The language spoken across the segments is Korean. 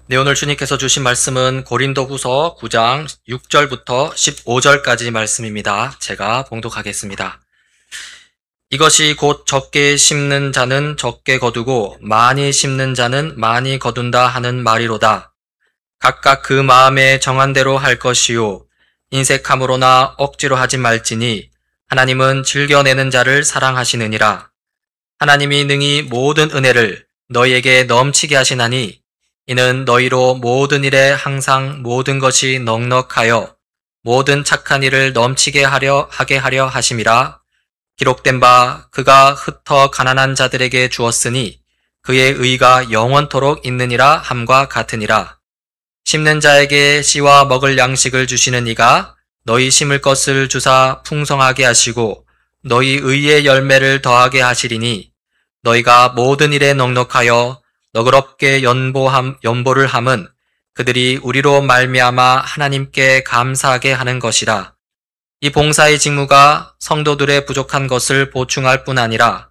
네, 오늘 주님께서 주신 말씀은 고린도후서 9장 6절부터 15절까지 말씀입니다. 제가 봉독하겠습니다. 이것이 곧 적게 심는 자는 적게 거두고 많이 심는 자는 많이 거둔다 하는 말이로다. 각각 그 마음에 정한 대로 할 것이요 인색함으로나 억지로 하지 말지니 하나님은 즐겨내는 자를 사랑하시느니라. 하나님이 능히 모든 은혜를 너희에게 넘치게 하시나니 이는 너희로 모든 일에 항상 모든 것이 넉넉하여 모든 착한 일을 넘치게 하게 하려 하심이라. 기록된 바 그가 흩어 가난한 자들에게 주었으니 그의 의가 영원토록 있느니라 함과 같으니라. 심는 자에게 씨와 먹을 양식을 주시는 이가 너희 심을 것을 주사 풍성하게 하시고 너희 의의 열매를 더하게 하시리니 너희가 모든 일에 넉넉하여 너그럽게 연보를 함은 그들이 우리로 말미암아 하나님께 감사하게 하는 것이라. 이 봉사의 직무가 성도들의 부족한 것을 보충할 뿐 아니라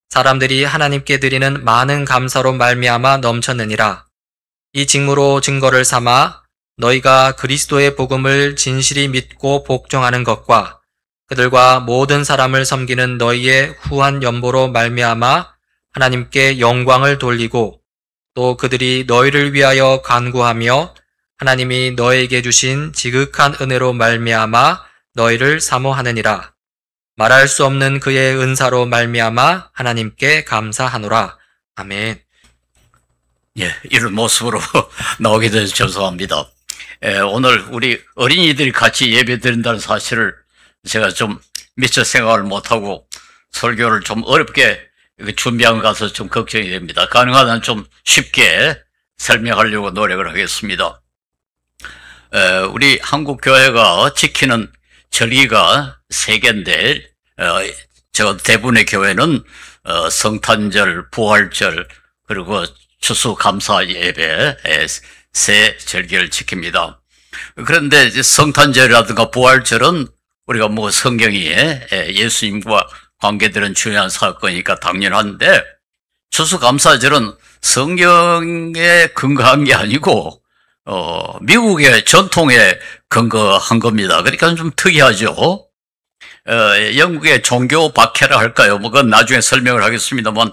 사람들이 하나님께 드리는 많은 감사로 말미암아 넘쳤느니라. 이 직무로 증거를 삼아 너희가 그리스도의 복음을 진실이 믿고 복종하는 것과 그들과 모든 사람을 섬기는 너희의 후한 연보로 말미암아 하나님께 영광을 돌리고 또 그들이 너희를 위하여 간구하며 하나님이 너희에게 주신 지극한 은혜로 말미암아 너희를 사모하느니라. 말할 수 없는 그의 은사로 말미암아 하나님께 감사하노라. 아멘. 예, 이런 모습으로 나오게 돼서 죄송합니다. 오늘 우리 어린이들이 같이 예배 드린다는 사실을 제가 좀 미처 생각을 못하고 설교를 좀 어렵게 준비한 것 같아서 좀 걱정이 됩니다. 가능하다면 좀 쉽게 설명하려고 노력을 하겠습니다. 우리 한국 교회가 지키는 절기가 3개인데, 저 대부분의 교회는 성탄절, 부활절, 그리고 추수감사 예배 세 절기를 지킵니다. 그런데 이제 성탄절이라든가 부활절은 우리가 뭐 성경이 예수님과 관계되는 중요한 사건이니까 당연한데, 추수감사절은 성경에 근거한 게 아니고 미국의 전통에 근거한 겁니다. 그러니까 좀 특이하죠. 영국의 종교 박해라 할까요? 뭐 그건 나중에 설명을 하겠습니다만,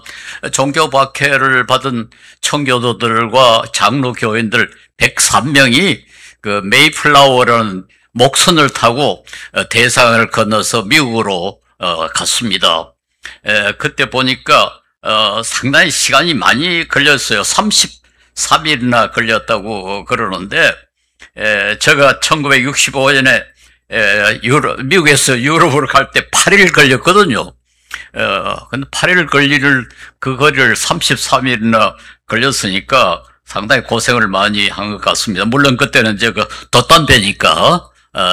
종교 박해를 받은 청교도들과 장로 교인들 103명이 그 메이플라워라는 목선을 타고 대상을 건너서 미국으로 갔습니다. 그때 보니까 상당히 시간이 많이 걸렸어요. 33일이나 걸렸다고 그러는데, 제가 1965년에 미국에서 유럽으로 갈 때 8일 걸렸거든요. 근데 8일 걸리를, 그 거리를 33일이나 걸렸으니까 상당히 고생을 많이 한 것 같습니다. 물론 그때는 이제 그 돛담배니까,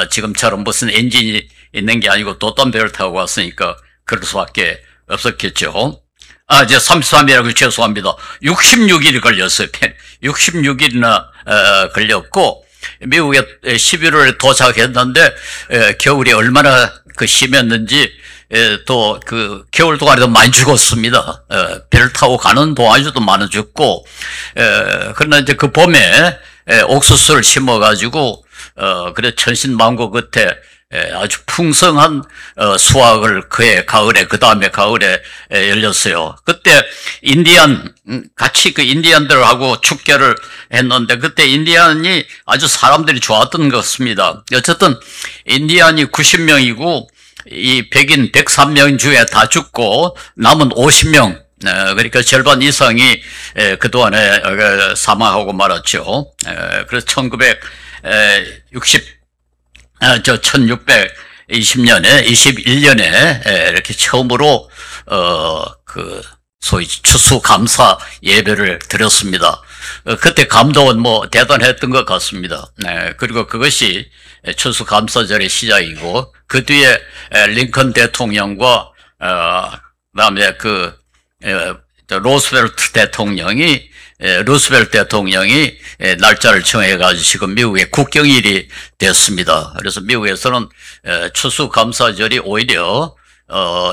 지금처럼 무슨 엔진이 있는 게 아니고 돛담배를 타고 왔으니까 그럴 수밖에 없었겠죠. 이제 33일이라고 죄송합니다. 66일이 걸렸어요. 66일이나 걸렸고, 미국에 11월에 도착했는데, 겨울이 얼마나 심했는지, 또 겨울 동안에도 많이 죽었습니다. 배를 타고 가는 동안에도 많이 죽고, 그러나 이제 그 봄에 옥수수를 심어가지고, 그래 천신만고 끝에 아주 풍성한 수확을 그해 가을에, 그 다음에 가을에 열렸어요. 그때 같이 그 인디안들하고 축제를 했는데, 그때 인디안이 아주 사람들이 좋았던 것 같습니다. 어쨌든 인디안이 90명이고 이 백인 103명 중에 다 죽고 남은 50명, 그러니까 절반 이상이 그동안에 사망하고 말았죠. 그래서 21년에 이렇게 처음으로 소위 추수감사 예배를 드렸습니다. 그때 감동은 뭐 대단했던 것 같습니다. 그리고 그것이 추수감사절의 시작이고, 그 뒤에 링컨 대통령과 그다음에 루스벨트 대통령이 날짜를 정해가지고 지금 미국의 국경일이 됐습니다. 그래서 미국에서는 추수감사절이 오히려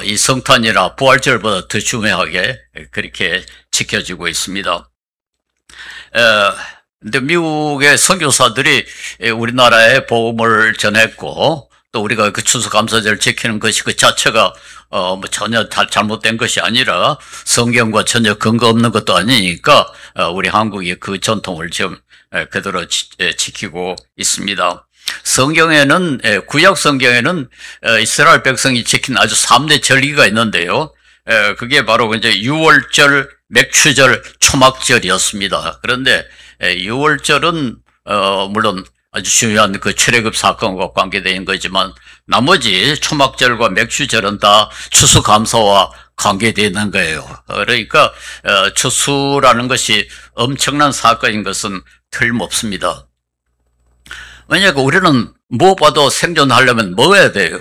이 성탄이나 부활절보다 더 중요하게 그렇게 지켜지고 있습니다. 근데 미국의 선교사들이 우리나라에 복음을 전했고, 또 우리가 그 추수감사절을 지키는 것이 그 자체가 뭐 전혀 잘못된 것이 아니라 성경과 전혀 근거 없는 것도 아니니까 우리 한국이 그 전통을 지금 그대로 지키고 있습니다. 성경에는, 구약 성경에는 이스라엘 백성이 지킨 아주 3대 절기가 있는데요. 그게 바로 이제 유월절, 맥추절, 초막절이었습니다. 그런데 6월절은 물론 아주 중요한 그 출애굽 사건과 관계된 거지만 나머지 초막절과 맥추절은 다 추수감사와 관계되는 거예요. 그러니까 추수라는 것이 엄청난 사건인 것은 틀림없습니다. 왜냐하면 우리는 무엇보다도 생존하려면 먹어야 돼요.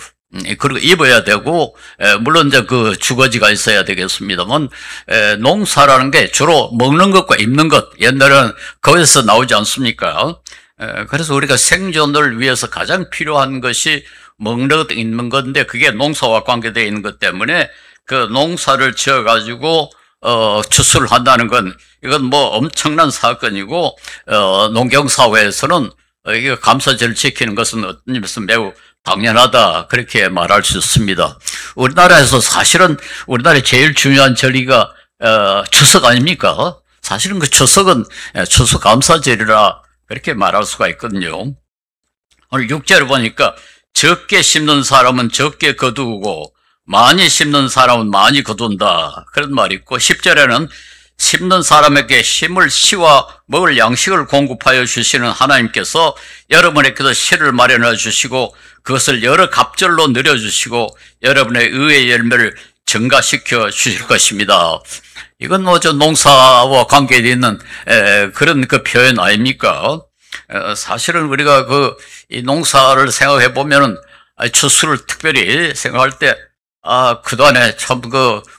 그리고 입어야 되고, 물론 이제 그 주거지가 있어야 되겠습니다만, 농사라는 게 주로 먹는 것과 입는 것, 옛날에는 거기서 나오지 않습니까? 그래서 우리가 생존을 위해서 가장 필요한 것이 먹는 것, 입는 건데, 그게 농사와 관계되어 있는 것 때문에 그 농사를 지어가지고, 추수를 한다는 건, 이건 뭐 엄청난 사건이고, 농경사회에서는 이게 감사절을 지키는 것은 어떤 의미에서 매우 당연하다, 그렇게 말할 수 있습니다. 우리나라에서 사실은 우리나라의 제일 중요한 절기가 추석 아닙니까? 사실은 그 추석은 추수감사절이라 그렇게 말할 수가 있거든요. 오늘 6절을 보니까 적게 심는 사람은 적게 거두고 많이 심는 사람은 많이 거둔다, 그런 말이 있고, 10절에는 심는 사람에게 힘을 씨와 먹을 양식을 공급하여 주시는 하나님께서 여러분에게도 씨를 마련해 주시고 그것을 여러 갑절로 늘려주시고 여러분의 의의 열매를 증가시켜 주실 것입니다. 이건 뭐 저 농사와 관계되어 있는 그런 그 표현 아닙니까? 사실은 우리가 이 농사를 생각해 보면은 추수를 특별히 생각할 때 그동안에 참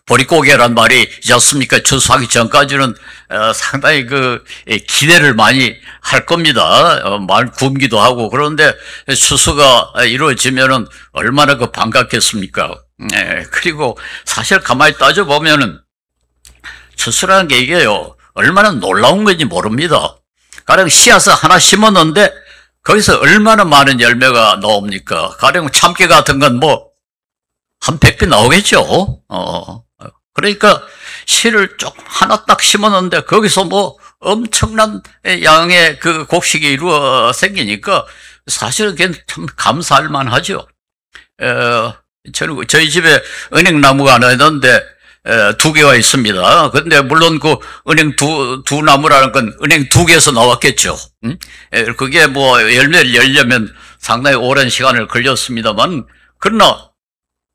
보릿고개란 말이 있지 않습니까? 추수하기 전까지는 상당히 기대를 많이 할 겁니다. 말 굶기도 하고. 그런데 추수가 이루어지면은 얼마나 반갑겠습니까? 그리고 사실 가만히 따져보면은 추수라는 게 이게요, 얼마나 놀라운 건지 모릅니다. 가령 씨앗을 하나 심었는데 거기서 얼마나 많은 열매가 나옵니까? 가령 참깨 같은 건 한 100개 나오겠죠? 그러니까 씨를 하나 딱 심었는데 거기서 엄청난 양의 그 곡식이 이루어 생기니까 사실은 그게 참 감사할 만하죠. 저희 집에 은행나무가 하나 있는데 2개가 있습니다. 근데 물론 그 은행 두 나무라는 건 은행 2개에서 나왔겠죠. 그게 열매를 열려면 상당히 오랜 시간을 걸렸습니다만, 그러나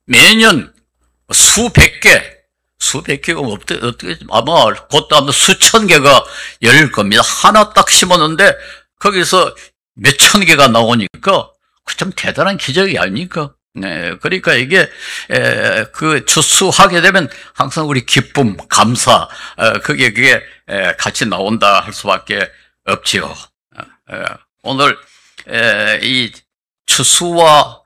매년 수백 개가 어떻게, 아마 곧 아마 수천 개가 열릴 겁니다. 하나 딱 심었는데 거기서 몇천 개가 나오니까 그 참 대단한 기적이 아닙니까? 네, 그러니까 이게 추수하게 되면 항상 우리 기쁨, 감사, 그게 같이 나온다 할 수밖에 없지요. 오늘 이 추수와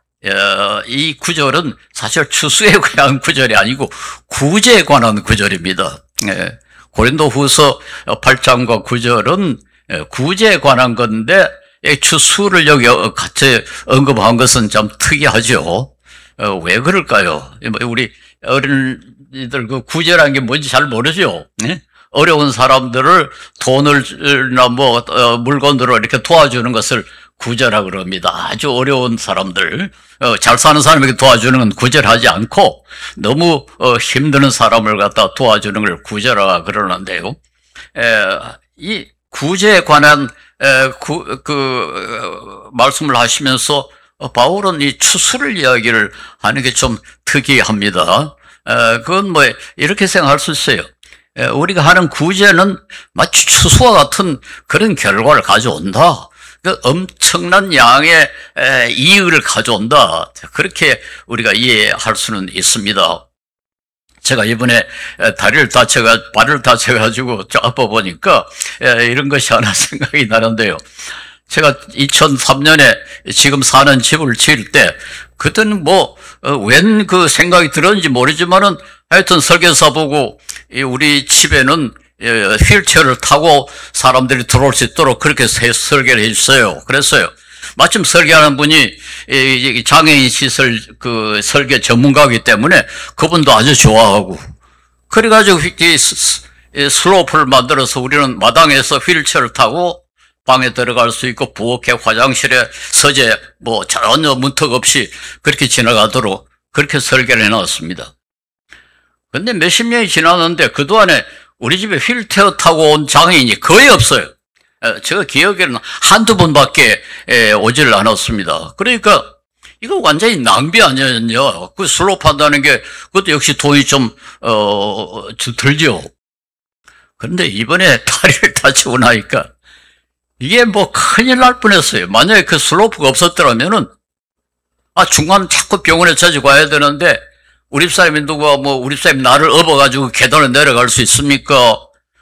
이 구절은 사실 추수에 관한 구절이 아니고 구제에 관한 구절입니다. 고린도후서 8장과 9절은 구제에 관한 건데 추수를 여기 같이 언급한 것은 좀 특이하죠. 왜 그럴까요? 우리 어린이들 구제라는 게 뭔지 잘 모르죠. 어려운 사람들을 돈을나 물건으로 이렇게 도와주는 것을 구제라 그럽니다. 아주 어려운 사람들, 잘 사는 사람에게 도와주는 건 구제하지 않고 너무 힘드는 사람을 갖다 도와주는 걸 구제라 그러는데요. 이 구제에 관한 말씀을 하시면서 바울은 이 추수를 이야기를 하는 게 좀 특이합니다. 그건 이렇게 생각할 수 있어요. 우리가 하는 구제는 마치 추수와 같은 그런 결과를 가져온다. 엄청난 양의 이익을 가져온다. 그렇게 우리가 이해할 수는 있습니다. 제가 이번에 발을 다쳐가지고 아파 보니까 이런 것이 하나 생각이 나는데요. 제가 2003년에 지금 사는 집을 지을 때, 그때는 웬 생각이 들었는지 모르지만은 하여튼 설계사 보고 우리 집에는 휠체어를 타고 사람들이 들어올 수 있도록 그렇게 설계를 해줬어요. 그랬어요. 마침 설계하는 분이 장애인 시설 그 설계 전문가이기 때문에 그분도 아주 좋아하고, 그래가지고 이 슬로프를 만들어서 우리는 마당에서 휠체어를 타고 방에 들어갈 수 있고 부엌에 화장실에 서재 뭐 전혀 문턱 없이 그렇게 지나가도록 그렇게 설계를 해놨습니다. 근데 몇십 년이 지났는데 그동안에 우리 집에 휠체어 타고 온 장애인이 거의 없어요. 제가 기억에는 한두 번밖에 오지를 않았습니다. 그러니까 이거 완전히 낭비 아니었냐. 그 슬로프 한다는 게 그것도 역시 돈이 좀 들죠. 그런데 이번에 다리를 다치고 나니까 이게 뭐 큰일 날 뻔했어요. 만약에 그 슬로프가 없었더라면은 중간에 자꾸 병원에 자주 가야 되는데 우리 집사람이 누가 뭐 우리 집사람이 나를 업어가지고 계단을 내려갈 수 있습니까?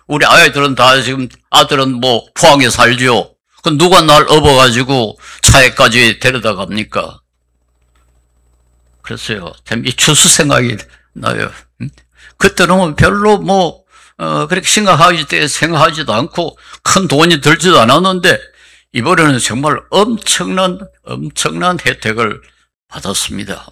우리 아이들은 다 지금 아들은 뭐 포항에 살죠. 그 누가 날 업어가지고 차에까지 데려다 갑니까? 그랬어요. 참 이 추수 생각이 나요. 그때는 별로 뭐 그렇게 생각하지도 않고 큰 돈이 들지도 않았는데 이번에는 정말 엄청난 혜택을 받았습니다.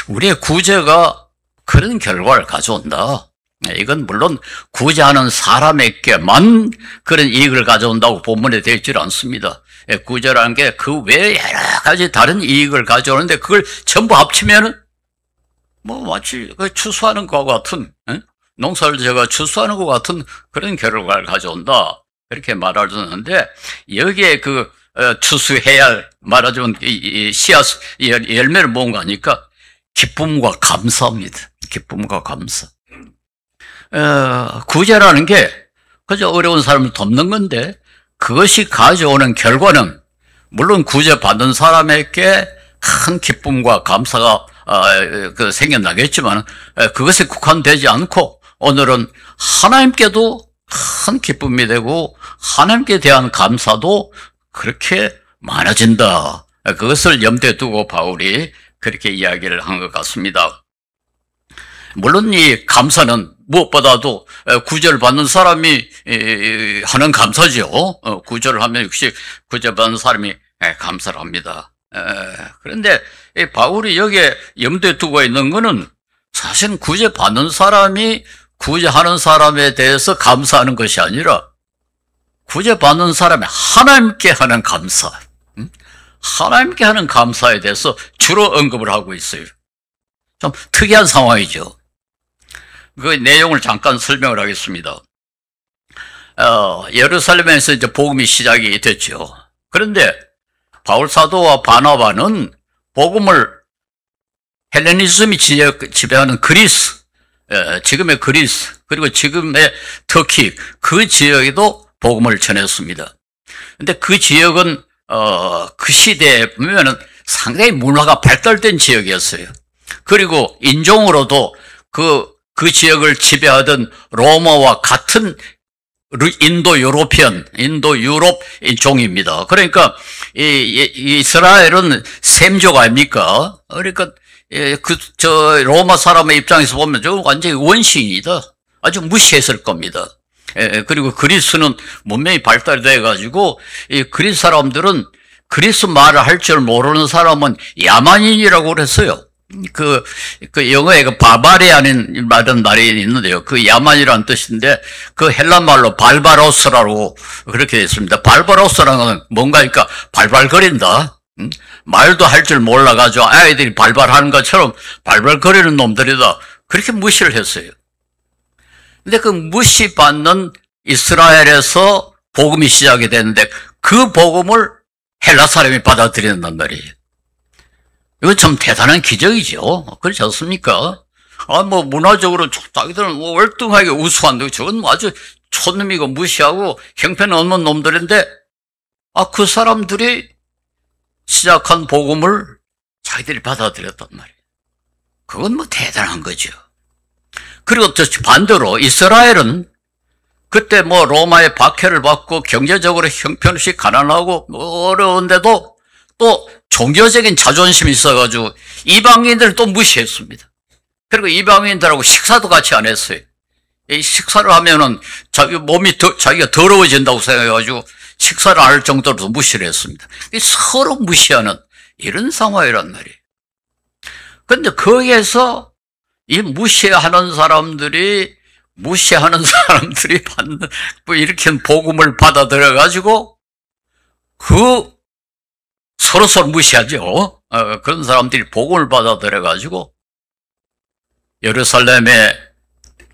우리의 구제가 그런 결과를 가져온다. 이건 물론 구제하는 사람에게만 그런 이익을 가져온다고 본문에 되어 있지 않습니다. 구제라는 게 그 외에 여러 가지 다른 이익을 가져오는데 그걸 전부 합치면은 뭐 마치 추수하는 것과 같은, 농사를 제가 추수하는 것 같은 그런 결과를 가져온다. 그렇게 말하는데 여기에 그 추수해야 할 말하자면 이 씨앗 열매를 모은 거 아니까 기쁨과 감사입니다. 기쁨과 감사. 구제라는 게 그저 어려운 사람을 돕는 건데 그것이 가져오는 결과는 물론 구제 받는 사람에게 큰 기쁨과 감사가 생겨나겠지만 그것에 국한되지 않고 오늘은 하나님께도 큰 기쁨이 되고 하나님께 대한 감사도 그렇게 많아진다. 그것을 염두에 두고 바울이 그렇게 이야기를 한 것 같습니다. 물론 이 감사는 무엇보다도 구제를 받는 사람이 하는 감사죠. 구제를 하면 역시 구제받는 사람이 감사를 합니다. 그런데 바울이 여기에 염두에 두고 있는 것은 사실 구제받는 사람이 구제하는 사람에 대해서 감사하는 것이 아니라 구제받는 사람이 하나님께 하는 감사, 하나님께 하는 감사에 대해서 주로 언급을 하고 있어요. 좀 특이한 상황이죠. 그 내용을 잠깐 설명을 하겠습니다. 예루살렘에서 이제 복음이 시작이 됐죠. 그런데 바울 사도와 바나바는 복음을 헬레니즘이 지배하는 그리스, 지금의 그리스, 그리고 지금의 터키, 그 지역에도 복음을 전했습니다. 근데 그 지역은, 그 시대에 보면은 상당히 문화가 발달된 지역이었어요. 그리고 인종으로도 그 지역을 지배하던 로마와 같은 인도 유럽 인종입니다. 그러니까 이스라엘은 셈족 아닙니까? 그러니까 로마 사람의 입장에서 보면 저 완전히 원시인이다. 아주 무시했을 겁니다. 그리고 그리스는 문명이 발달돼 가지고 이 그리스 사람들은 그리스 말을 할 줄 모르는 사람은 야만인이라고 그랬어요. 그 영어에 바바리안인 말은 말이 있는데요. 그 야만이라는 뜻인데 그 헬란 말로 발바로스라고 그렇게 됐습니다. 발바로스라는 건 뭔가니까 발발거린다. 말도 할 줄 몰라가지고 아이들이 발발하는 것처럼 발발거리는 놈들이다. 그렇게 무시를 했어요. 근데 그 무시받는 이스라엘에서 복음이 시작이 됐는데 그 복음을 헬라 사람이 받아들인단 말이에요. 이거 참 대단한 기적이죠. 그렇지 않습니까? 뭐 문화적으로 자기들은 뭐 월등하게 우수한데 저건 뭐 아주 촌놈이고 무시하고 형편없는 놈들인데 그 사람들이 시작한 복음을 자기들이 받아들였단 말이에요. 그건 뭐 대단한 거죠. 그리고 또 반대로 이스라엘은 그때 뭐 로마의 박해를 받고 경제적으로 형편없이 가난하고 뭐 어려운데도 또 종교적인 자존심이 있어가지고 이방인들을 또 무시했습니다. 그리고 이방인들하고 식사도 같이 안 했어요. 이 식사를 하면은 자기 몸이 자기가 더러워진다고 생각해가지고 식사를 안 할 정도로 무시를 했습니다. 서로 무시하는 이런 상황이란 말이에요. 근데 거기에서 이 무시하는 사람들이 받는, 뭐 이렇게 복음을 받아들여가지고 서로 무시하죠. 그런 사람들이 복음을 받아들여가지고 예루살렘에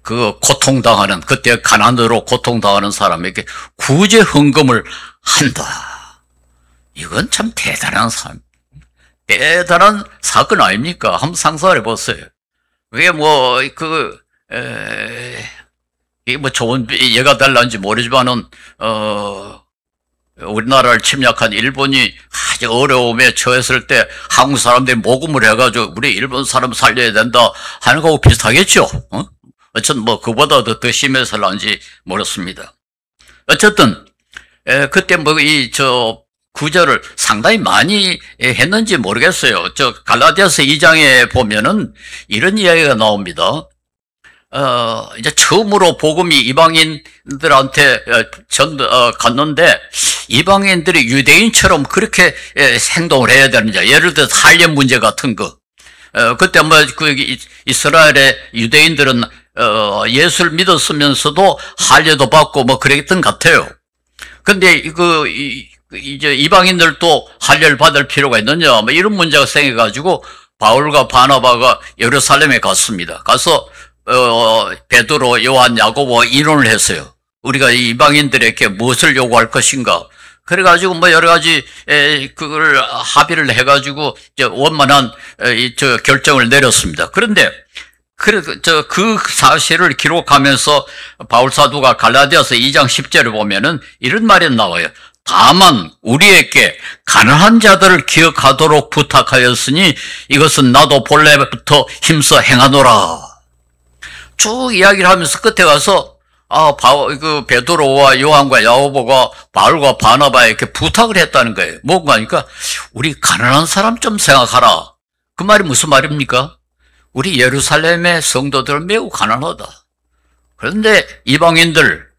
그 고통당하는, 그때 가난으로 고통당하는 사람에게 구제 헌금을 한다. 이건 참 대단한 사건 아닙니까? 한번 상상을 해보세요. 그게 이게 뭐 좋은 예가 될런지 모르지만은, 우리나라를 침략한 일본이 아주 어려움에 처했을 때 한국 사람들이 모금을 해가지고 우리 일본 사람 살려야 된다 하는 거하고 비슷하겠죠? 어쨌든 뭐 그보다 더 심해서는지 모르겠습니다. 어쨌든 그때 구절을 상당히 많이 했는지 모르겠어요. 갈라디아서 2장에 보면은 이런 이야기가 나옵니다. 이제 처음으로 복음이 이방인들한테 갔는데 이방인들이 유대인처럼 그렇게 행동을 해야 되느냐. 예를 들어서 할례 문제 같은 거. 그때 이스라엘의 유대인들은 예수를 믿었으면서도 할례도 받고 뭐 그랬던 것 같아요. 근데 이제 이방인들도 할례를 받을 필요가 있느냐, 뭐 이런 문제가 생겨가지고 바울과 바나바가 예루살렘에 갔습니다. 가서 베드로, 요한, 야고보 인원을 했어요. 우리가 이방인들에게 무엇을 요구할 것인가. 그래가지고 뭐 여러 가지 그걸 합의를 해가지고 원만한 결정을 내렸습니다. 그런데 그 사실을 기록하면서 바울 사도가 갈라디아서 2장 10절을 보면은 이런 말이 나와요. 다만 우리에게 가난한 자들을 기억하도록 부탁하였으니 이것은 나도 본래부터 힘써 행하노라. 쭉 이야기를 하면서 끝에 가서 베드로와 요한과 야고보가 바울과 바나바에게 부탁을 했다는 거예요. 뭔가 하니까 우리 가난한 사람 좀 생각하라. 그 말이 무슨 말입니까? 우리 예루살렘의 성도들은 매우 가난하다. 그런데 이방인들,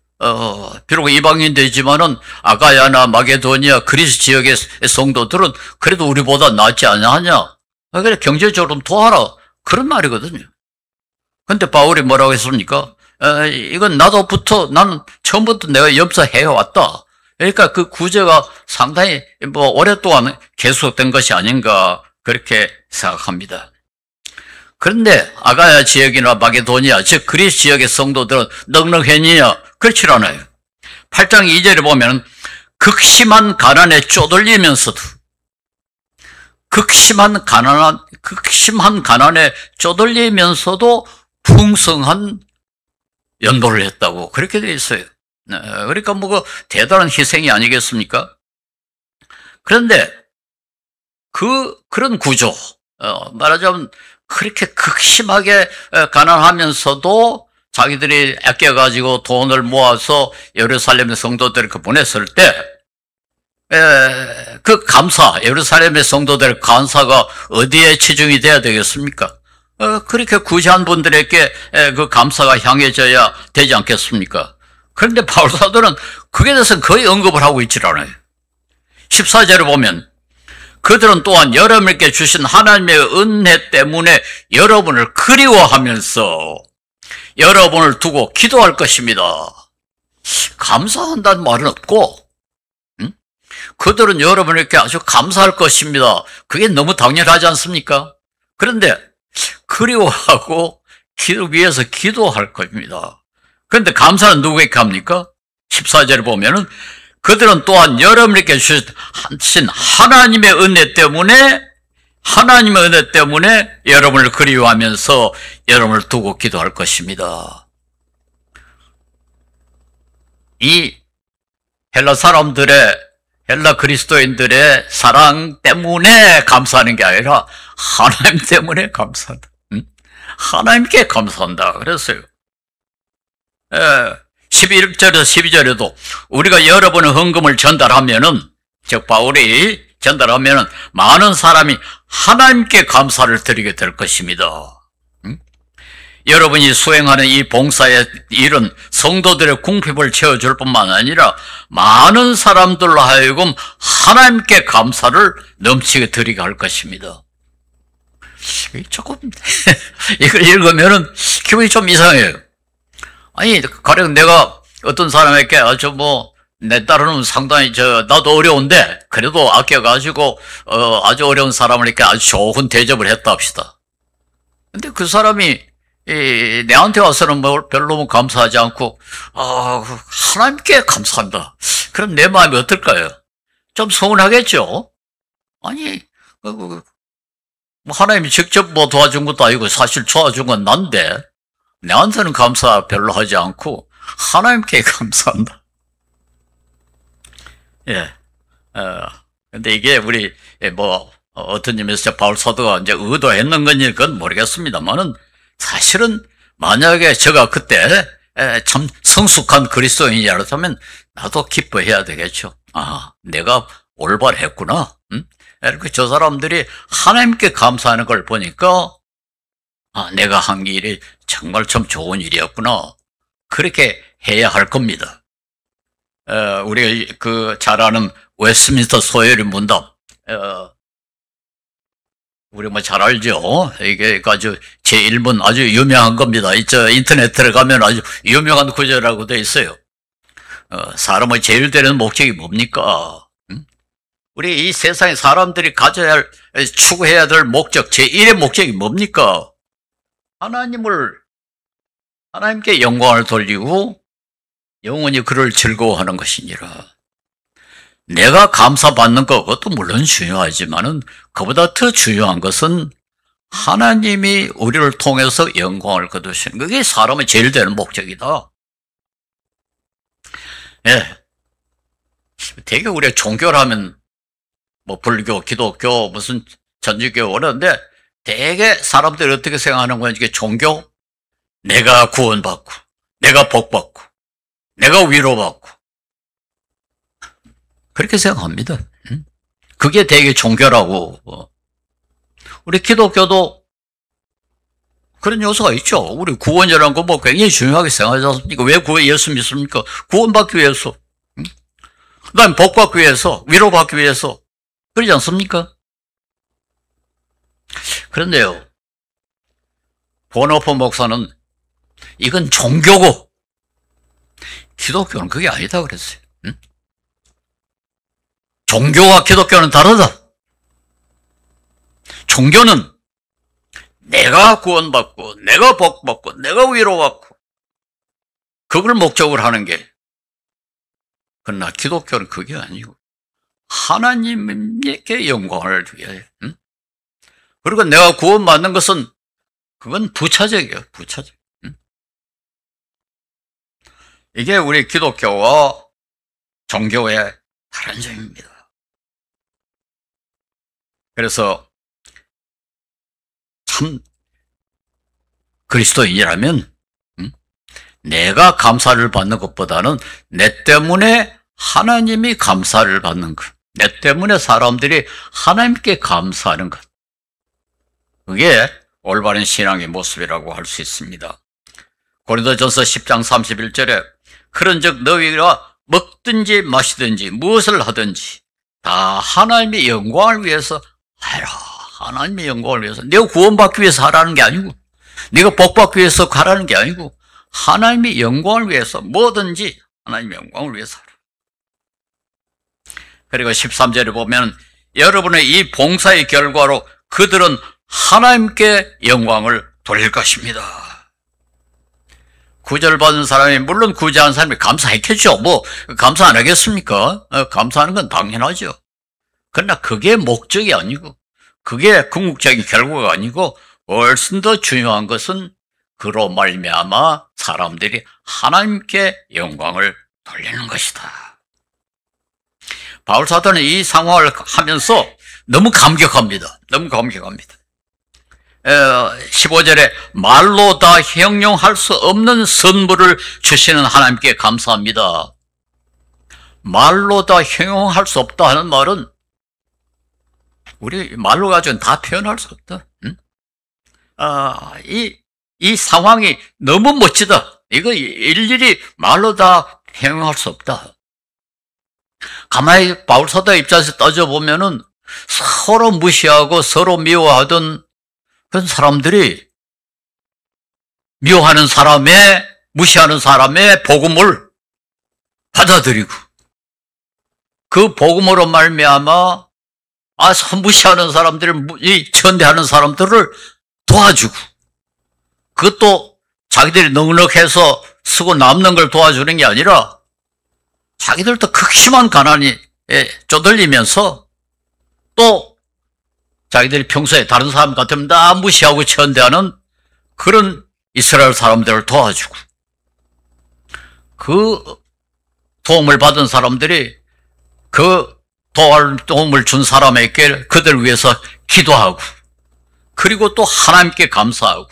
비록 이방인들이지만은 아가야나 마게도니아 그리스 지역의 성도들은 그래도 우리보다 낫지 않냐? 그래 경제적으로 좀 도와라. 그런 말이거든요. 근데 바울이 뭐라고 했습니까? 이건 나는 처음부터 내가 염서해 왔다. 그러니까 그 구제가 상당히 오랫동안 계속된 것이 아닌가 그렇게 생각합니다. 그런데 아가야 지역이나 마게도니아, 즉 그리스 지역의 성도들은 넉넉했느냐? 그렇지 않아요. 8장 2절에 보면 극심한 가난에 쪼들리면서도 풍성한 연보를 했다고 그렇게 되어 있어요. 그러니까 대단한 희생이 아니겠습니까? 그런데 그런 구조, 말하자면 그렇게 극심하게 가난하면서도 자기들이 아껴가지고 돈을 모아서 예루살렘의 성도들을 보냈을 때, 그 감사, 예루살렘의 성도들의 감사가 어디에 치중이 돼야 되겠습니까? 그렇게 구제한 분들에게 그 감사가 향해져야 되지 않겠습니까? 그런데 바울 사도는 그에 대해서는 거의 언급을 하고 있질 않아요. 14절에 보면 그들은 또한 여러분께 주신 하나님의 은혜 때문에 여러분을 그리워하면서 여러분을 두고 기도할 것입니다. 감사한다는 말은 없고, 그들은 여러분에게 아주 감사할 것입니다. 그게 너무 당연하지 않습니까? 그런데 그리워하고 위해서 기도할 겁니다. 그런데 감사는 누구에게 합니까? 14절에 보면은 그들은 또한 여러분에게 주신 하나님의 은혜 때문에 여러분을 그리워하면서 여러분을 두고 기도할 것입니다. 이 헬라 그리스도인들의 사랑 때문에 감사하는 게 아니라 하나님 때문에 감사한다. 하나님께 감사한다 그랬어요. 11절에서 12절에도 우리가 여러분의 헌금을 전달하면은, 즉 바울이 전달하면은 많은 사람이 하나님께 감사를 드리게 될 것입니다. 여러분이 수행하는 이 봉사의 일은 성도들의 궁핍을 채워줄 뿐만 아니라 많은 사람들로 하여금 하나님께 감사를 넘치게 드리게 할 것입니다. 조금 이걸 읽으면은 기분이 좀 이상해요. 아니, 가령 내가 어떤 사람에게 아주 내 딸은 상당히 나도 어려운데 그래도 아껴가지고 아주 어려운 사람을 이렇게 아주 좋은 대접을 했다 합시다. 근데 그 사람이 내한테 와서는 별로 감사하지 않고 하나님께 감사한다. 그럼 내 마음이 어떨까요? 좀 서운하겠죠? 아니 하나님이 직접 도와준 것도 아니고 사실 도와준 건 난데 내한테는 감사 별로 하지 않고 하나님께 감사한다. 예. 근데 이게 우리 어떤 의미에서 바울 사도가 이제 의도했는 건지 그건 모르겠습니다만은 사실은 만약에 제가 그때 참 성숙한 그리스도인이라면 나도 기뻐해야 되겠죠. 내가 올바르했구나. 이렇게 저 사람들이 하나님께 감사하는 걸 보니까 내가 한 일이 정말 참 좋은 일이었구나. 그렇게 해야 할 겁니다. 우리가 잘 아는 웨스트민스터 소요리 문답, 우리 잘 알죠? 이게 아주 제1문 아주 유명한 겁니다. 인터넷 들어가면 아주 유명한 구절이라고 되어 있어요. 사람의 제일 되는 목적이 뭡니까? 우리 이 세상에 사람들이 가져야 할, 추구해야 될 목적, 제1의 목적이 뭡니까? 하나님께 영광을 돌리고 영원히 그를 즐거워하는 것이니라. 내가 감사받는 것, 그것도 물론 중요하지만은 그보다 더 중요한 것은 하나님이 우리를 통해서 영광을 거두시는 그게 사람의 제일 되는 목적이다. 예. 되게 우리가 종교라면 불교, 기독교, 무슨 천주교 그러는데 되게 사람들이 어떻게 생각하는 거야? 이게 종교? 내가 구원받고, 내가 복받고, 내가 위로받고. 그렇게 생각합니다. 그게 되게 종교라고. 우리 기독교도 그런 요소가 있죠. 우리 구원이라는 거 굉장히 중요하게 생각하지 않습니까? 왜 예수 믿습니까? 구원받기 위해서. 그 다음에 복받기 위해서, 위로받기 위해서. 그러지 않습니까? 그런데요, 보너퍼 목사는 이건 종교고 기독교는 그게 아니다 그랬어요. 종교와 기독교는 다르다. 종교는 내가 구원받고 내가 복받고 내가 위로받고 그걸 목적으로 하는 게, 그러나 기독교는 그게 아니고 하나님께 영광을 위하여. 그리고 내가 구원받는 것은 그건 부차적이에요. 부차적. 이게 우리 기독교와 종교의 다른 점입니다. 그래서 참 그리스도인이라면 내가 감사를 받는 것보다는 내 때문에 하나님이 감사를 받는 것, 내 때문에 사람들이 하나님께 감사하는 것, 그게 올바른 신앙의 모습이라고 할 수 있습니다. 고린도전서 10장 31절에 그런즉 너희가 먹든지 마시든지 무엇을 하든지 다 하나님의 영광을 위해서 하라. 하나님의 영광을 위해서. 내가 구원받기 위해서 하라는 게 아니고, 내가 복받기 위해서 가라는 게 아니고, 하나님의 영광을 위해서 뭐든지 하나님의 영광을 위해서 하라. 그리고 13절에 보면 여러분의 이 봉사의 결과로 그들은 하나님께 영광을 돌릴 것입니다. 구제를 받은 사람이, 물론 구제한 사람이 감사했겠죠. 감사 안 하겠습니까? 감사하는 건 당연하죠. 그러나 그게 목적이 아니고, 그게 궁극적인 결과가 아니고, 훨씬 더 중요한 것은 그로 말미암아 사람들이 하나님께 영광을 돌리는 것이다. 바울 사도는 이 상황을 하면서 너무 감격합니다. 너무 감격합니다. 15절에 말로 다 형용할 수 없는 선물을 주시는 하나님께 감사합니다. 말로 다 형용할 수 없다 하는 말은 우리 말로 가지고는 다 표현할 수 없다. 이 상황이 너무 멋지다. 이거 일일이 말로 다 형용할 수 없다. 가만히 바울 사도 입장에서 따져보면은 서로 무시하고 서로 미워하던 그런 사람들이 미워하는 사람의, 무시하는 사람의 복음을 받아들이고 그 복음으로 말미암아 무시하는 사람들을, 천대하는 사람들을 도와주고 그것도 자기들이 넉넉해서 쓰고 남는 걸 도와주는 게 아니라 자기들도 극심한 가난이 쪼들리면서 또 자기들이 평소에 다른 사람 같으면 다 무시하고 천대하는 그런 이스라엘 사람들을 도와주고 그 도움을 받은 사람들이 그 도움을 준 사람에게 그들 위해서 기도하고 그리고 또 하나님께 감사하고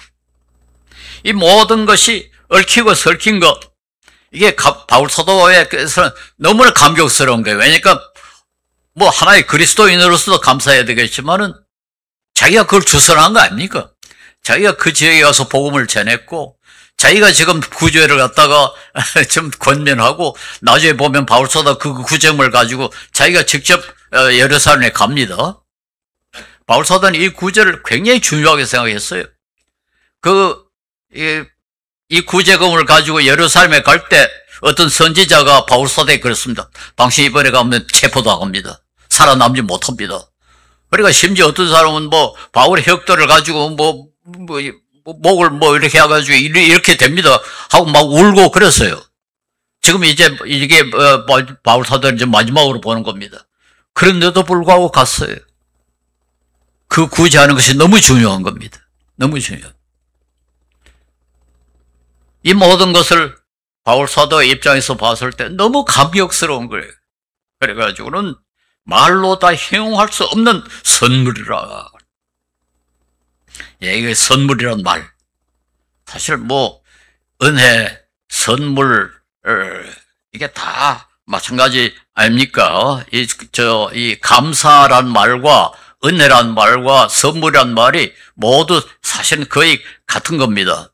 이 모든 것이 얽히고 설킨 것 이게 바울 사도에게서는 너무나 감격스러운 거예요. 왜냐니까 뭐 하나의 그리스도인으로서도 감사해야 되겠지만은 자기가 그걸 주선한 거 아닙니까? 자기가 그 지역에 가서 복음을 전했고 자기가 지금 구제를 갖다가 좀 권면하고 나중에 보면 바울 사도 그 구제물 가지고 자기가 직접 예루살렘에 갑니다. 바울 사도는 이 구제를 굉장히 중요하게 생각했어요. 이 구제금을 가지고 예루살렘에 갈 때 어떤 선지자가 바울 사도에 그랬습니다. 당신 이번에 가면 체포당합니다. 살아남지 못합니다. 그러니까 심지어 어떤 사람은 뭐 바울의 혁도를 가지고 목을 이렇게 해가지고 이렇게 됩니다 하고 막 울고 그랬어요. 지금 이제 이게 바울 사도는 이제 마지막으로 보는 겁니다. 그런데도 불구하고 갔어요. 그 구제하는 것이 너무 중요한 겁니다. 너무 중요해요. 이 모든 것을 바울 사도의 입장에서 봤을 때 너무 감격스러운 거예요. 그래가지고는 말로 다 형용할 수 없는 선물이라. 이게 선물이란 말. 사실 뭐 은혜, 선물 이게 다 마찬가지 아닙니까? 이 감사란 말과 은혜란 말과 선물이란 말이 모두 사실은 거의 같은 겁니다.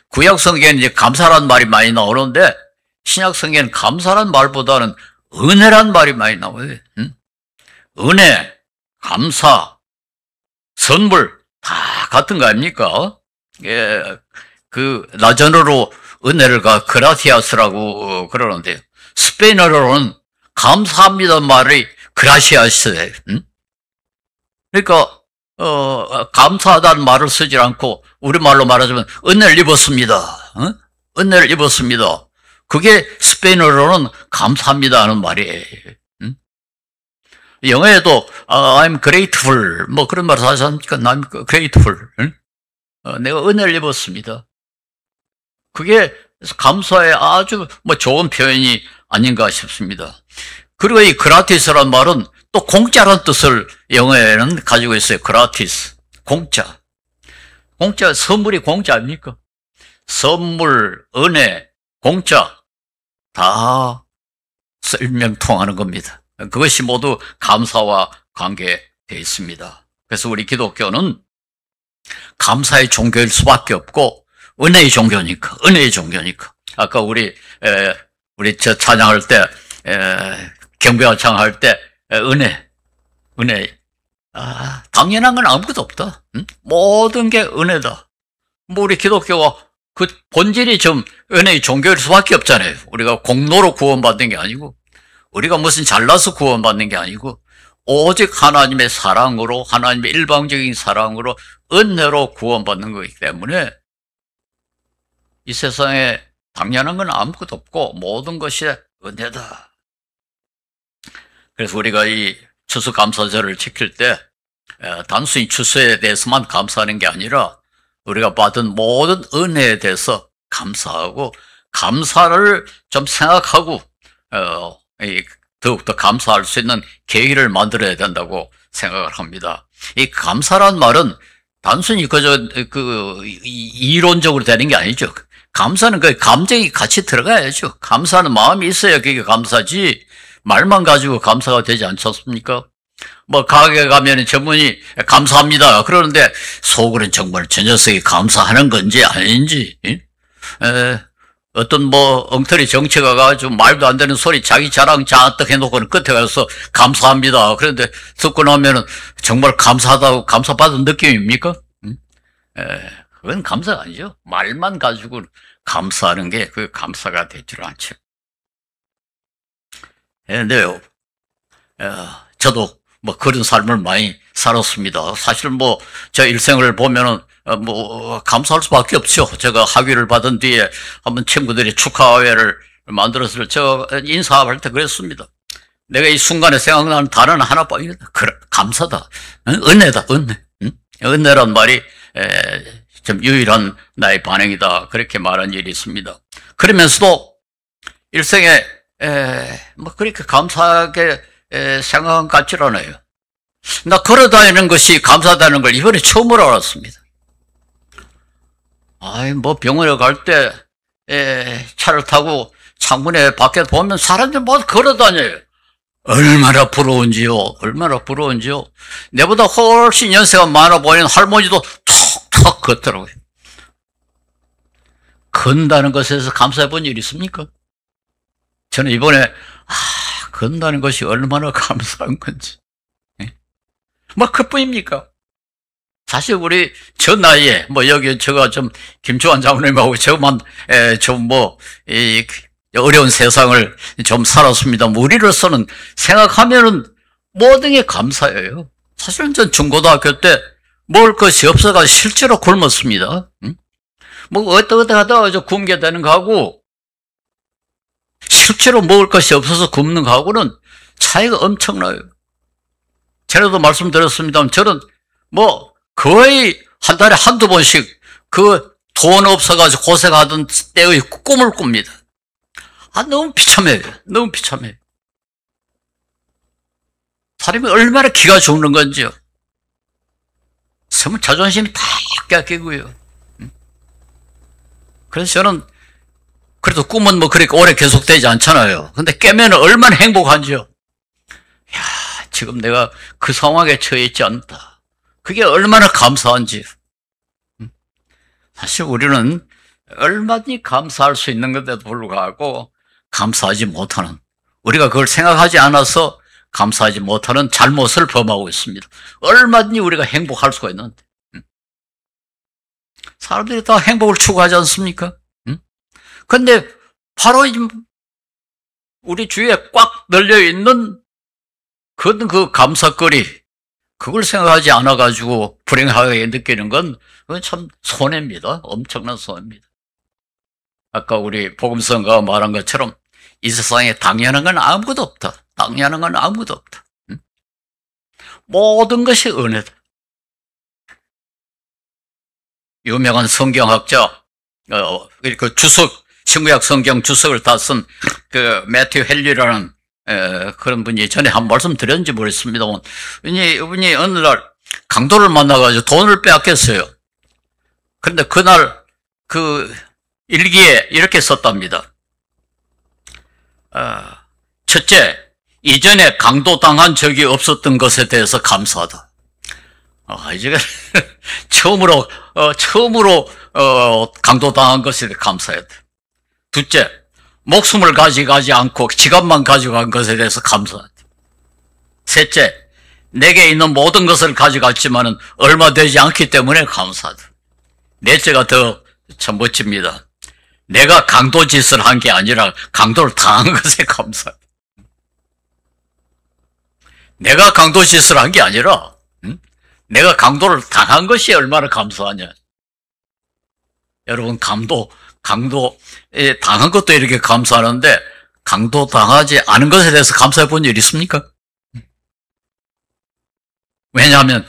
구약 성경에는 이제 감사란 말이 많이 나오는데 신약 성경에는 감사란 말보다는 은혜란 말이 많이 나와요. 은혜, 감사, 선물 다 같은 거 아닙니까? 예, 그 라틴어로 은혜를 그라티아스라고 그러는데요. 스페인어로는 감사합니다 말이 그라시아스예요. 그러니까 감사하다는 말을 쓰지 않고 우리말로 말하자면 은혜를 입었습니다. 은혜를 입었습니다. 그게 스페인어로는 감사합니다 하는 말이에요. 영어에도 I'm grateful 뭐 그런 말을 하지 않습니까? I'm grateful. 내가 은혜를 입었습니다. 그게 감사에 아주 좋은 표현이 아닌가 싶습니다. 그리고 이 그라티스란 말은 또 공짜라는 뜻을 영어에는 가지고 있어요. 그라티스, 공짜. 공짜, 선물이 공짜 아닙니까? 선물, 은혜, 공짜 다 설명통하는 겁니다. 그것이 모두 감사와 관계되어 있습니다. 그래서 우리 기독교는 감사의 종교일 수밖에 없고 은혜의 종교니까, 은혜의 종교니까. 아까 우리 찬양할 때, 경배화창 할 때, 은혜. 당연한 건 아무것도 없다. 모든 게 은혜다. 우리 기독교가 그 본질이 좀 은혜의 종교일 수밖에 없잖아요. 우리가 공로로 구원받는 게 아니고, 우리가 무슨 잘나서 구원받는 게 아니고, 오직 하나님의 사랑으로, 하나님의 일방적인 사랑으로, 은혜로 구원받는 거기 때문에, 이 세상에 당연한 건 아무것도 없고, 모든 것이 은혜다. 그래서 우리가 이 추수감사절을 지킬 때 단순히 추수에 대해서만 감사하는 게 아니라 우리가 받은 모든 은혜에 대해서 감사하고 감사를 좀 생각하고 더욱더 감사할 수 있는 계기를 만들어야 된다고 생각을 합니다. 이 감사란 말은 단순히 그저 이론적으로 되는 게 아니죠. 감사는 그 감정이 같이 들어가야죠. 감사는 마음이 있어야 그게 감사지 말만 가지고 감사가 되지 않지 않습니까? 뭐 가게 가면 전문이 감사합니다. 그러는데 속으로는 정말 저 녀석이 감사하는 건지 아닌지, 어떤 뭐 엉터리 정치가 가지고 말도 안 되는 소리 자기 자랑 잔뜩 해놓고는 끝에 가서 감사합니다. 그런데 듣고 나면은 정말 감사하다고 감사받은 느낌입니까? 그건 감사가 아니죠. 말만 가지고 감사하는 게 그 감사가 되질 않죠. 근데요, 저도 뭐 그런 삶을 많이 살았습니다. 사실 뭐 제 일생을 보면은 뭐 감사할 수밖에 없죠. 제가 학위를 받은 뒤에 한번 친구들이 축하회를 만들어서 저 인사할 때 그랬습니다. 내가 이 순간에 생각나는 단어는 하나뿐이다. 그래, 감사다. 은혜다, 은혜. 은혜란 말이 좀 유일한 나의 반응이다. 그렇게 말한 일이 있습니다. 그러면서도 일생에 뭐 그렇게 감사하게 생각한 것 같질 않아요. 나 걸어다니는 것이 감사하다는 걸 이번에 처음으로 알았습니다. 뭐 병원에 갈 때 차를 타고 창문에 밖에 보면 사람들 모두 걸어다녀요. 얼마나 부러운지요. 얼마나 부러운지요. 내보다 훨씬 연세가 많아 보이는 할머니도 톡톡 걷더라고요. 건다는 것에서 감사해 본 일 있습니까? 저는 이번에 건다는 것이 얼마나 감사한 건지. 뭐 그뿐입니까? 사실 우리 저 나이에 뭐 여기 제가 좀 김주환 장로님하고 저만 좀 뭐 어려운 세상을 좀 살았습니다. 우리로서는 생각하면은 모든 게 감사해요. 사실은 전 중고등학교 때 먹을 것이 없어가지고 실제로 굶었습니다. 뭐 어떠 하다가 굶게 되는 거하고 실제로 먹을 것이 없어서 굶는 거하고는 차이가 엄청나요. 전에도 말씀드렸습니다만 저는 뭐 거의 한 달에 한두 번씩 그 돈 없어가지고 고생하던 때의 꿈을 꿉니다. 너무 비참해요. 너무 비참해요. 사람이 얼마나 기가 죽는 건지요. 정말 자존심이 다 깎이고요. 그래서 저는 그래도 꿈은 뭐 그렇게 오래 계속되지 않잖아요. 근데 깨면 얼마나 행복한지요. 지금 내가 그 상황에 처해 있지 않다. 그게 얼마나 감사한지. 사실 우리는 얼마든지 감사할 수 있는 건데도 불구하고 감사하지 못하는, 우리가 그걸 생각하지 않아서 감사하지 못하는 잘못을 범하고 있습니다. 얼마든지 우리가 행복할 수가 있는데. 사람들이 다 행복을 추구하지 않습니까? 근데 바로 우리 주위에 꽉 널려 있는 그 감사거리, 그걸 생각하지 않아가지고 불행하게 느끼는 건 그건 참 손해입니다. 엄청난 손해입니다. 아까 우리 복음성가가 말한 것처럼 이 세상에 당연한 건 아무것도 없다. 당연한 건 아무것도 없다. 모든 것이 은혜다. 유명한 성경학자, 그 주석, 신구약 성경 주석을 다 쓴 그 매튜 헨리라는 그런 분이 전에 한 말씀 드렸는지 모르겠습니다만, 이분이 어느 날 강도를 만나가지고 돈을 빼앗겼어요. 그런데 그날 그 일기에 이렇게 썼답니다. 첫째, 이전에 강도당한 적이 없었던 것에 대해서 감사하다. 이제 처음으로 강도당한 것에 대해 감사해야 돼. 둘째, 목숨을 가져가지 않고 지갑만 가져간 것에 대해서 감사하다. 셋째, 내게 있는 모든 것을 가져갔지만은 얼마 되지 않기 때문에 감사하다. 넷째가 더 참 멋집니다. 내가 강도 짓을 한 게 아니라 강도를 당한 것에 감사하다. 내가 강도 짓을 한 게 아니라 내가 강도를 당한 것이 얼마나 감사하냐. 여러분, 강도에 당한 것도 이렇게 감사하는데 강도 당하지 않은 것에 대해서 감사해 본 일 있습니까? 왜냐하면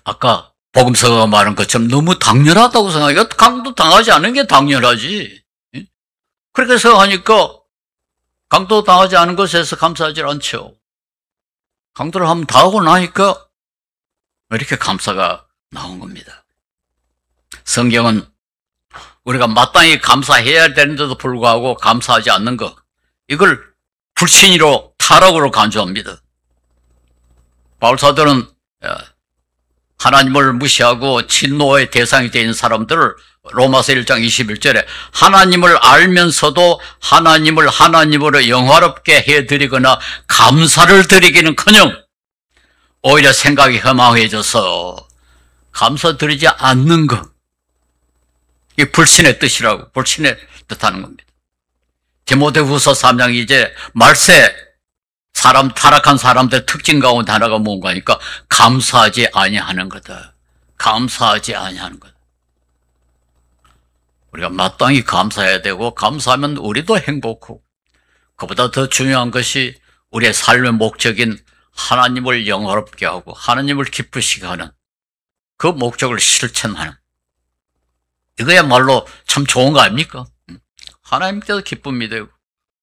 아까 복음서가 말한 것처럼 너무 당연하다고 생각해요. 강도 당하지 않은 게 당연하지. 그렇게 생각하니까 강도 당하지 않은 것에 대해서 감사하지 않죠. 강도를 한번 당하고 나니까 이렇게 감사가 나온 겁니다. 성경은 우리가 마땅히 감사해야 되는데도 불구하고 감사하지 않는 것, 이걸 불신이로 타락으로 간주합니다. 바울사도는 하나님을 무시하고 진노의 대상이 되는 사람들을 로마서 1장 21절에 하나님을 알면서도 하나님을 하나님으로 영화롭게 해드리거나 감사를 드리기는커녕 오히려 생각이 허망해져서 감사드리지 않는 것, 이게 불신의 뜻이라고, 불신의 뜻하는 겁니다. 디모데후서 3장 2절에 말세, 타락한 사람들의 특징 가운데 하나가 뭔가 하니까 감사하지 아니하는 거다. 감사하지 아니하는 거다. 우리가 마땅히 감사해야 되고, 감사하면 우리도 행복하고, 그보다 더 중요한 것이 우리의 삶의 목적인 하나님을 영화롭게 하고 하나님을 기쁘시게 하는 그 목적을 실천하는, 이거야말로 참 좋은 거 아닙니까? 하나님께도 기쁨이 되고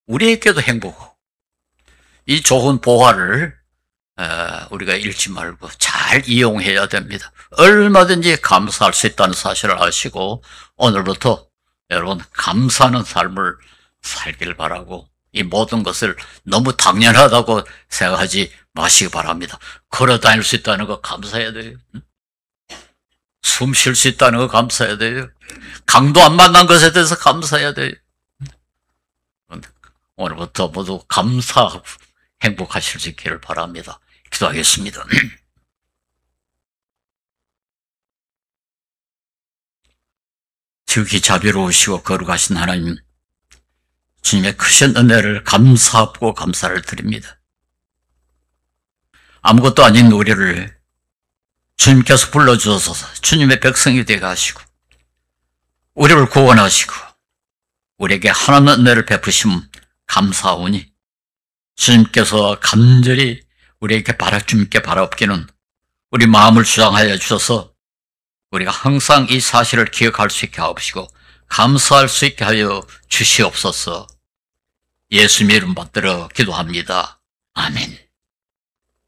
우리에게도 행복하고, 이 좋은 보화를 우리가 잃지 말고 잘 이용해야 됩니다. 얼마든지 감사할 수 있다는 사실을 아시고 오늘부터 여러분 감사하는 삶을 살길 바라고, 이 모든 것을 너무 당연하다고 생각하지 마시기 바랍니다. 걸어 다닐 수 있다는 거 감사해야 돼요. 숨 쉴 수 있다는 거 감사해야 돼요. 강도 안 만난 것에 대해서 감사해야 돼요. 오늘부터 모두 감사하고 행복하실 수 있기를 바랍니다. 기도하겠습니다. 지극히 자비로우시고 거룩하신 하나님, 주님의 크신 은혜를 감사하고 감사를 드립니다. 아무것도 아닌 우리를 주님께서 불러주셔서 주님의 백성이 되게 하시고 우리를 구원하시고 우리에게 하나님의 은혜를 베푸심 감사하오니, 주님께서 간절히 우리에게 주님께 바라옵기는 우리 마음을 주장하여 주셔서 우리가 항상 이 사실을 기억할 수 있게 하옵시고 감사할 수 있게 하여 주시옵소서. 예수님 이름 받들어 기도합니다. 아멘.